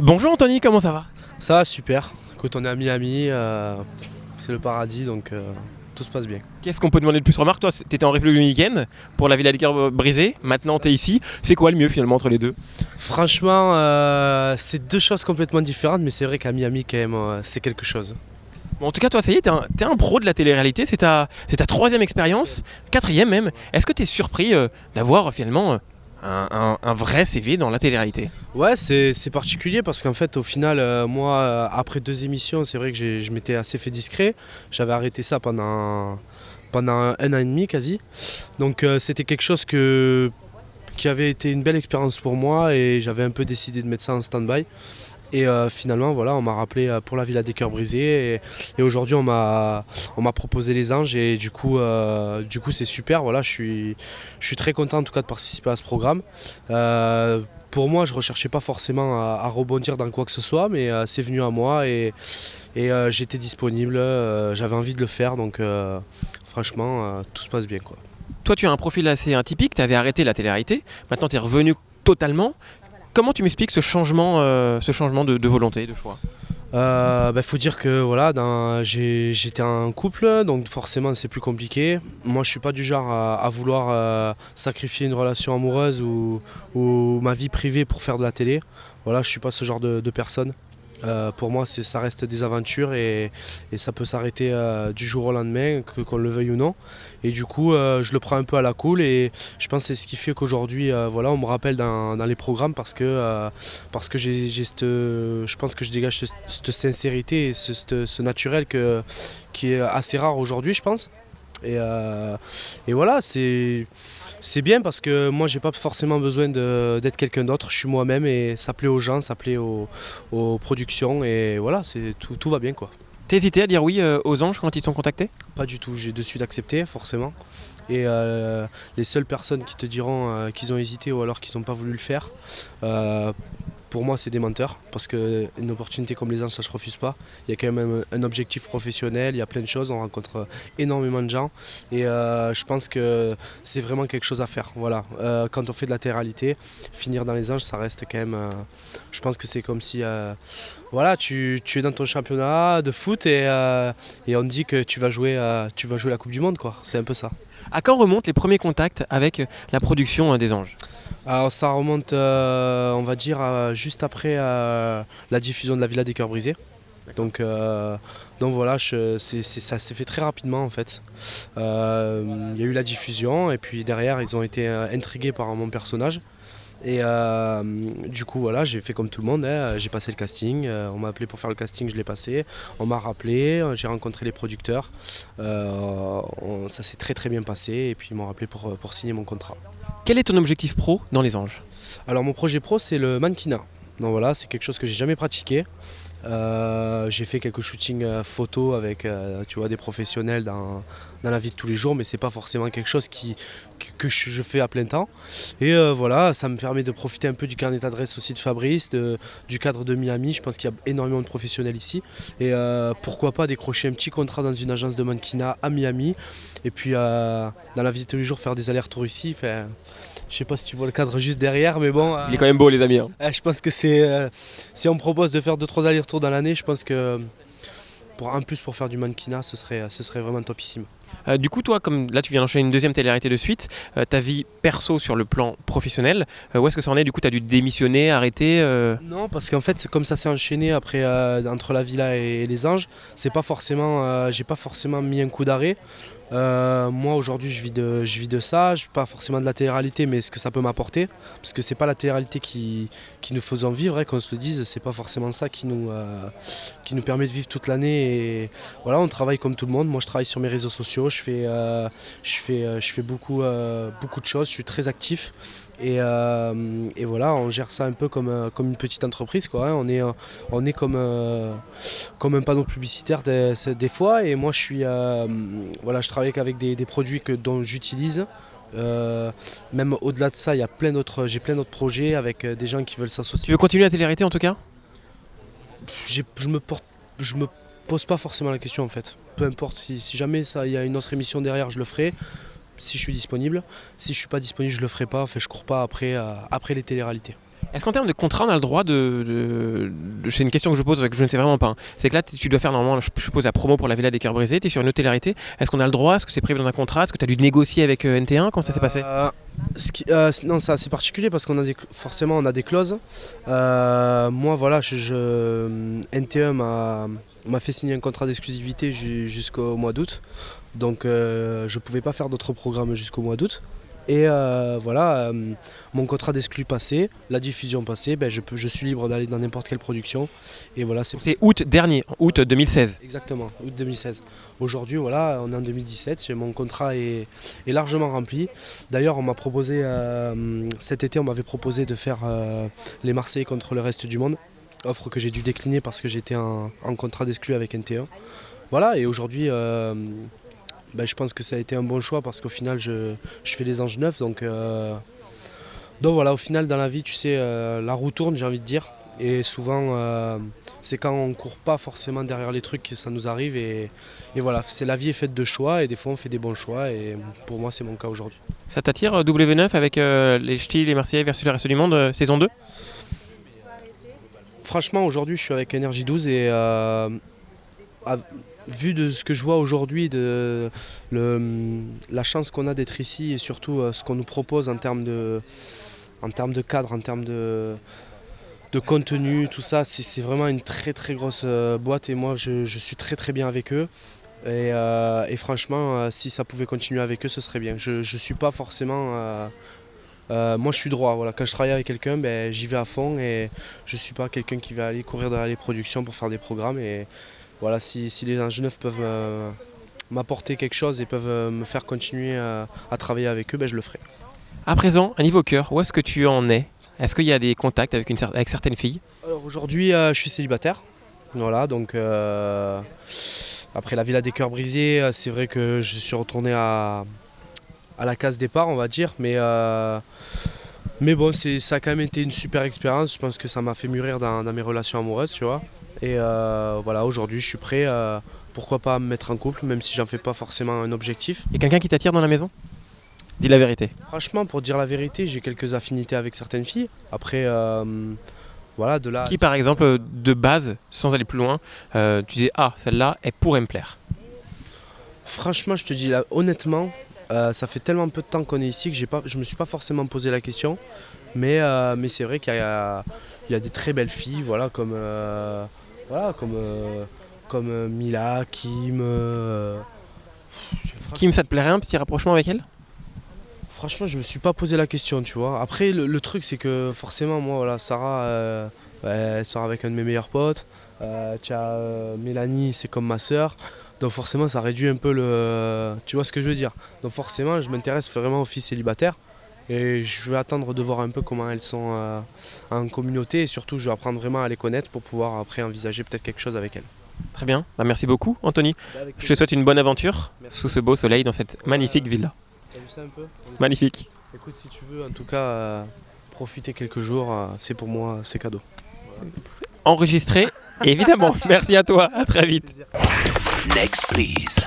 Bonjour Anthony, comment ça va? Ça va super. Écoute, on est à Miami, c'est le paradis donc tout se passe bien. Qu'est-ce qu'on peut demander de plus? Remarque, toi, t'étais en République Dominicaine pour la Villa des Cœurs Brisés, maintenant t'es ici. C'est quoi le mieux finalement entre les deux? Franchement, c'est deux choses complètement différentes, mais c'est vrai qu'à Miami, quand même, c'est quelque chose. Bon, en tout cas, toi, ça y est, t'es un pro de la télé-réalité, c'est ta troisième expérience, quatrième même. Est-ce que t'es surpris d'avoir finalement un vrai CV dans la télé-réalité? Ouais, c'est particulier parce qu'en fait, au final, moi, après deux émissions, c'est vrai que je m'étais assez fait discret. J'avais arrêté ça pendant un an et demi quasi. Donc c'était quelque chose qui avait été une belle expérience pour moi et j'avais un peu décidé de mettre ça en stand-by. Et finalement, voilà, on m'a rappelé pour la Villa des Cœurs Brisés et aujourd'hui on m'a proposé les Anges et du coup c'est super. Voilà, je suis très content en tout cas de participer à ce programme. Pour moi, je ne recherchais pas forcément à rebondir dans quoi que ce soit, mais c'est venu à moi et j'étais disponible, j'avais envie de le faire, donc franchement, tout se passe bien, quoi. Toi, tu as un profil assez atypique, t'avais arrêté la télé-réalité, maintenant t'es revenu totalement. Comment tu m'expliques ce changement de volonté, de choix? Faut dire que voilà, j'étais en couple, donc forcément c'est plus compliqué. Moi je suis pas du genre à vouloir sacrifier une relation amoureuse ou ma vie privée pour faire de la télé. Voilà, je suis pas ce genre de personne. Pour moi ça reste des aventures et ça peut s'arrêter du jour au lendemain, qu'on le veuille ou non. Et du coup je le prends un peu à la cool et je pense que c'est ce qui fait qu'aujourd'hui voilà, on me rappelle dans les programmes parce que je pense que je dégage cette sincérité et ce naturel qui est assez rare aujourd'hui, je pense. Et voilà, c'est bien parce que moi j'ai pas forcément besoin d'être quelqu'un d'autre, je suis moi-même et ça plaît aux gens, ça plaît aux productions et voilà, tout va bien, quoi. T'as hésité à dire oui aux Anges quand ils t'ont contacté? Pas du tout, j'ai de suite accepté forcément. Et les seules personnes qui te diront qu'ils ont hésité ou alors qu'ils n'ont pas voulu le faire, euh, pour moi c'est des menteurs parce qu'une opportunité comme les Anges, ça je refuse pas. Il y a quand même un objectif professionnel, il y a plein de choses, on rencontre énormément de gens et je pense que c'est vraiment quelque chose à faire. Voilà. Quand on fait de la télé-réalité, finir dans les Anges, ça reste quand même, je pense que c'est comme si voilà, tu es dans ton championnat de foot et on te dit que tu vas jouer la Coupe du Monde, quoi. C'est un peu ça. À quand remontent les premiers contacts avec la production des Anges? Alors ça remonte, on va dire, juste après la diffusion de la Villa des Cœurs Brisés. Donc voilà, ça s'est fait très rapidement en fait. Il y a eu la diffusion et puis derrière ils ont été intrigués par mon personnage. Et du coup voilà, j'ai fait comme tout le monde, hein. J'ai passé le casting, on m'a appelé pour faire le casting, je l'ai passé, on m'a rappelé, j'ai rencontré les producteurs, ça s'est très très bien passé et puis ils m'ont rappelé pour signer mon contrat. Quel est ton objectif pro dans les Anges? Alors mon projet pro c'est le mannequinat, donc voilà, c'est quelque chose que j'ai jamais pratiqué. J'ai fait quelques shootings photos avec tu vois, des professionnels dans la vie de tous les jours, mais c'est pas forcément quelque chose que je fais à plein temps. Et voilà, ça me permet de profiter un peu du carnet d'adresse aussi de Fabrice, du cadre de Miami. Je pense qu'il y a énormément de professionnels ici. Et pourquoi pas décrocher un petit contrat dans une agence de mannequinat à Miami. Et puis dans la vie de tous les jours, faire des allers-retours ici. Enfin, je sais pas si tu vois le cadre juste derrière, mais bon. Il est quand même beau, les amis, hein. Je pense que si on me propose de faire 2-3 allers-retours dans l'année, je pense que pour faire du mannequinat, ce serait vraiment topissime. Du coup, toi, comme là, tu viens d'enchaîner une deuxième télé-réalité de suite, ta vie perso sur le plan professionnel, où est-ce que ça en est? Du coup, tu as dû démissionner, arrêter Non, parce qu'en fait, comme ça s'est enchaîné après entre la villa et les Anges, c'est pas forcément, j'ai pas forcément mis un coup d'arrêt. Moi aujourd'hui je vis de ça, je pas forcément de la télé-réalité, mais ce que ça peut m'apporter, parce que c'est pas la télé-réalité qui nous faisons vivre, hein, qu'on se le dise, c'est pas forcément ça qui nous permet de vivre toute l'année. Et voilà, on travaille comme tout le monde. Moi je travaille sur mes réseaux sociaux, je fais beaucoup de choses, je suis très actif. Et voilà, on gère ça un peu comme une petite entreprise, quoi, hein. On est comme un panneau publicitaire des fois. Et moi, voilà, je travaille avec des produits dont j'utilise. Même au-delà de ça, j'ai plein d'autres projets avec des gens qui veulent s'associer. Tu veux continuer la télé-réalité en tout cas? Je me pose pas forcément la question en fait. Peu importe, si jamais il y a une autre émission derrière, je le ferai. Si je suis disponible. Si je suis pas disponible, je le ferai pas. Enfin, je cours pas après les télé-réalités. Est-ce qu'en termes de contrat, on a le droit c'est une question que je pose, que je ne sais vraiment pas, hein. C'est que là, tu dois faire normalement, je suppose, la promo pour la Villa des Cœurs Brisés, tu es sur une hôtellerie. Est-ce qu'on a le droit? Est-ce que c'est prévu dans un contrat? Est-ce que tu as dû négocier avec NT1? Comment ça s'est passé? Non, c'est assez particulier parce qu'on a forcément on a des clauses. Moi, voilà, NT1 m'a fait signer un contrat d'exclusivité jusqu'au mois d'août. Donc, je ne pouvais pas faire d'autres programmes jusqu'au mois d'août. Et voilà, mon contrat d'exclus passé, la diffusion passée, je suis libre d'aller dans n'importe quelle production. Et voilà, c'est août dernier, août 2016. Exactement, août 2016. Aujourd'hui, voilà, on est en 2017, mon contrat est largement rempli. D'ailleurs, on m'a proposé, cet été, on m'avait proposé de faire les Marseillais contre le reste du monde. Offre que j'ai dû décliner parce que j'étais en contrat d'exclus avec NT1. Voilà, et aujourd'hui... je pense que ça a été un bon choix parce qu'au final je fais les Anges neufs, donc voilà, au final dans la vie tu sais la roue tourne, j'ai envie de dire, et souvent c'est quand on court pas forcément derrière les trucs que ça nous arrive, et voilà, la vie est faite de choix et des fois on fait des bons choix, et pour moi c'est mon cas aujourd'hui. Ça t'attire W9 avec les Ch'tis, les Marseillais versus le reste du monde, saison 2? Franchement aujourd'hui je suis avec Énergie 12 et vu de ce que je vois aujourd'hui, de la chance qu'on a d'être ici et surtout ce qu'on nous propose en termes de cadre, en termes de contenu, tout ça, c'est vraiment une très très grosse boîte, et moi je suis très très bien avec eux. Et franchement, si ça pouvait continuer avec eux, ce serait bien. Je suis pas forcément... moi je suis droit, voilà. Quand je travaille avec quelqu'un, j'y vais à fond, et je suis pas quelqu'un qui va aller courir derrière les productions pour faire des programmes. Et voilà, si les Anges neufs peuvent m'apporter quelque chose et peuvent me faire continuer à travailler avec eux, je le ferai. À présent, à niveau cœur, où est-ce que tu en es? Est-ce qu'il y a des contacts avec certaines filles? Alors aujourd'hui, je suis célibataire. Voilà, donc après la Villa des Cœurs Brisés, c'est vrai que je suis retourné à la case départ, on va dire, mais bon, ça a quand même été une super expérience. Je pense que ça m'a fait mûrir dans mes relations amoureuses, tu vois. Et voilà, aujourd'hui je suis prêt, pourquoi pas me mettre en couple, même si j'en fais pas forcément un objectif. Et quelqu'un qui t'attire dans la maison? Dis la vérité. Franchement, pour dire la vérité, j'ai quelques affinités avec certaines filles. Après, voilà, de là... Qui par exemple, de base, sans aller plus loin, tu disais, ah, celle-là, elle pourrait me plaire? Franchement, je te dis là, honnêtement, ça fait tellement peu de temps qu'on est ici que je me suis pas forcément posé la question. Mais c'est vrai qu'il y a des très belles filles, voilà, comme Mila, Kim. Kim, ça te plairait un petit rapprochement avec elle? Franchement, je me suis pas posé la question, tu vois. Après, le truc, c'est que forcément, moi, voilà, Sarah, elle sort avec un de mes meilleurs potes. Mélanie, c'est comme ma sœur. Donc forcément, ça réduit un peu le... Tu vois ce que je veux dire? Donc forcément, je m'intéresse vraiment aux filles célibataires. Et je vais attendre de voir un peu comment elles sont en communauté. Et surtout, je vais apprendre vraiment à les connaître pour pouvoir après envisager peut-être quelque chose avec elles. Très bien. Merci beaucoup, Anthony. Je te souhaite une bonne aventure sous ce beau soleil dans cette magnifique villa. T'as vu ça un peu? Magnifique. Écoute, si tu veux, en tout cas, profiter quelques jours, c'est pour moi, c'est cadeau. Voilà. Enregistré, évidemment. Merci à toi. À très vite. Next, please.